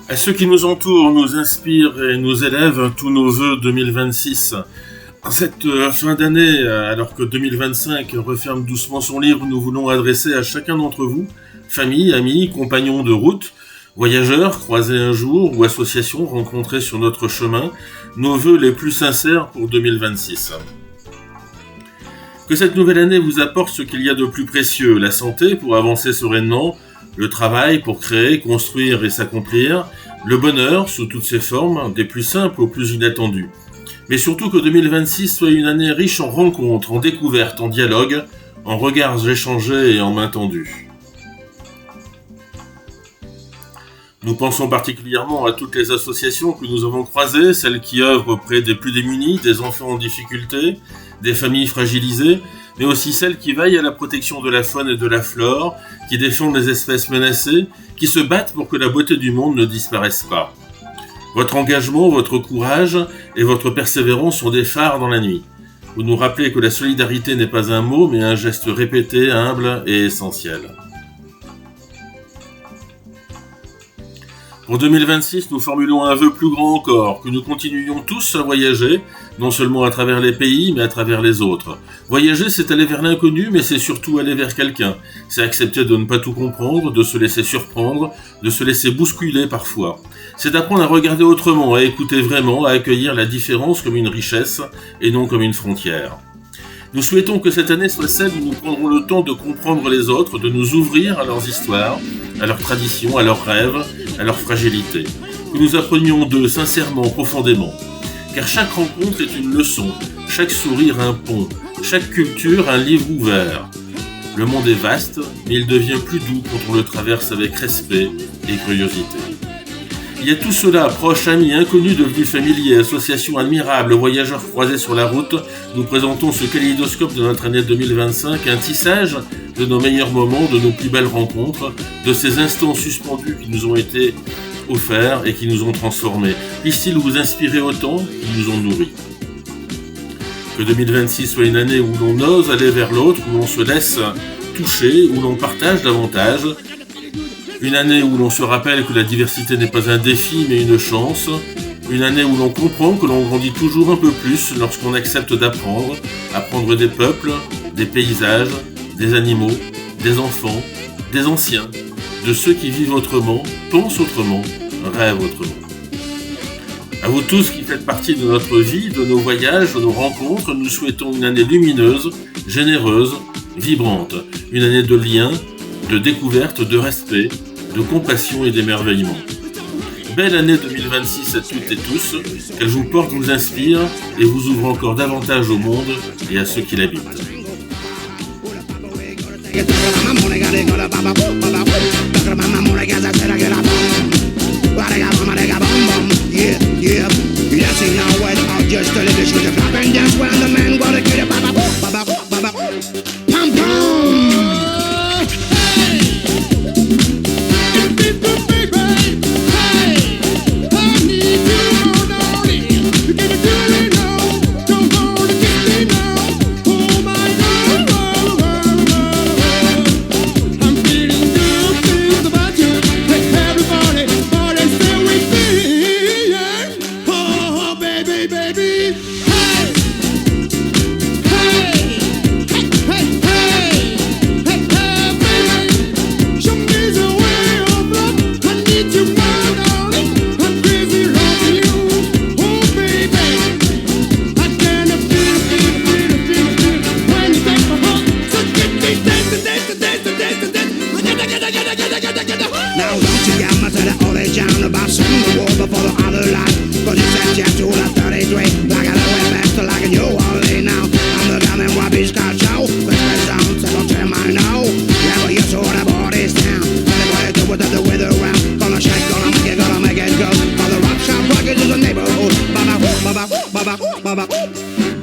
À ceux qui nous entourent, nous inspirent et nous élèvent tous nos vœux 2026. En cette fin d'année, alors que 2025 referme doucement son livre, nous voulons adresser à chacun d'entre vous, famille, amis, compagnons de route, voyageurs croisés un jour ou associations rencontrées sur notre chemin, nos vœux les plus sincères pour 2026. Que cette nouvelle année vous apporte ce qu'il y a de plus précieux, la santé pour avancer sereinement, le travail pour créer, construire et s'accomplir, le bonheur sous toutes ses formes, des plus simples aux plus inattendues. Mais surtout que 2026 soit une année riche en rencontres, en découvertes, en dialogues, en regards échangés et en mains tendues. Nous pensons particulièrement à toutes les associations que nous avons croisées, celles qui œuvrent auprès des plus démunis, des enfants en difficulté, des familles fragilisées, mais aussi celles qui veillent à la protection de la faune et de la flore, qui défendent les espèces menacées, qui se battent pour que la beauté du monde ne disparaisse pas. Votre engagement, votre courage et votre persévérance sont des phares dans la nuit. Vous nous rappelez que la solidarité n'est pas un mot, mais un geste répété, humble et essentiel. Pour 2026, nous formulons un vœu plus grand encore, que nous continuions tous à voyager, non seulement à travers les pays, mais à travers les autres. Voyager, c'est aller vers l'inconnu, mais c'est surtout aller vers quelqu'un. C'est accepter de ne pas tout comprendre, de se laisser surprendre, de se laisser bousculer parfois. C'est d'apprendre à regarder autrement, à écouter vraiment, à accueillir la différence comme une richesse et non comme une frontière. Nous souhaitons que cette année soit celle où nous prendrons le temps de comprendre les autres, de nous ouvrir à leurs histoires, à leurs traditions, à leurs rêves, à leurs fragilités. Que nous apprenions d'eux sincèrement, profondément. Car chaque rencontre est une leçon, chaque sourire un pont, chaque culture un livre ouvert. Le monde est vaste, mais il devient plus doux quand on le traverse avec respect et curiosité. Il y a tout cela, proches, amis, inconnus devenus familiers, associations admirables, voyageurs croisés sur la route. Nous présentons ce kaléidoscope de notre année 2025, un tissage de nos meilleurs moments, de nos plus belles rencontres, de ces instants suspendus qui nous ont été offerts et qui nous ont transformés. Puisse-t-il vous inspirer autant qu'ils nous ont nourris. Que 2026 soit une année où l'on ose aller vers l'autre, où l'on se laisse toucher, où l'on partage davantage. Une année où l'on se rappelle que la diversité n'est pas un défi mais une chance. Une année où l'on comprend que l'on grandit toujours un peu plus lorsqu'on accepte d'apprendre. Apprendre des peuples, des paysages, des animaux, des enfants, des anciens, de ceux qui vivent autrement, pensent autrement, rêvent autrement. À vous tous qui faites partie de notre vie, de nos voyages, de nos rencontres, nous souhaitons une année lumineuse, généreuse, vibrante. Une année de liens, de découverte, de respect, de compassion et d'émerveillement. Belle année 2026 à toutes et tous, qu'elle vous porte, vous inspire et vous ouvre encore davantage au monde et à ceux qui l'habitent.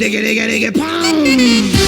Diggy, diggy, diggy, pound!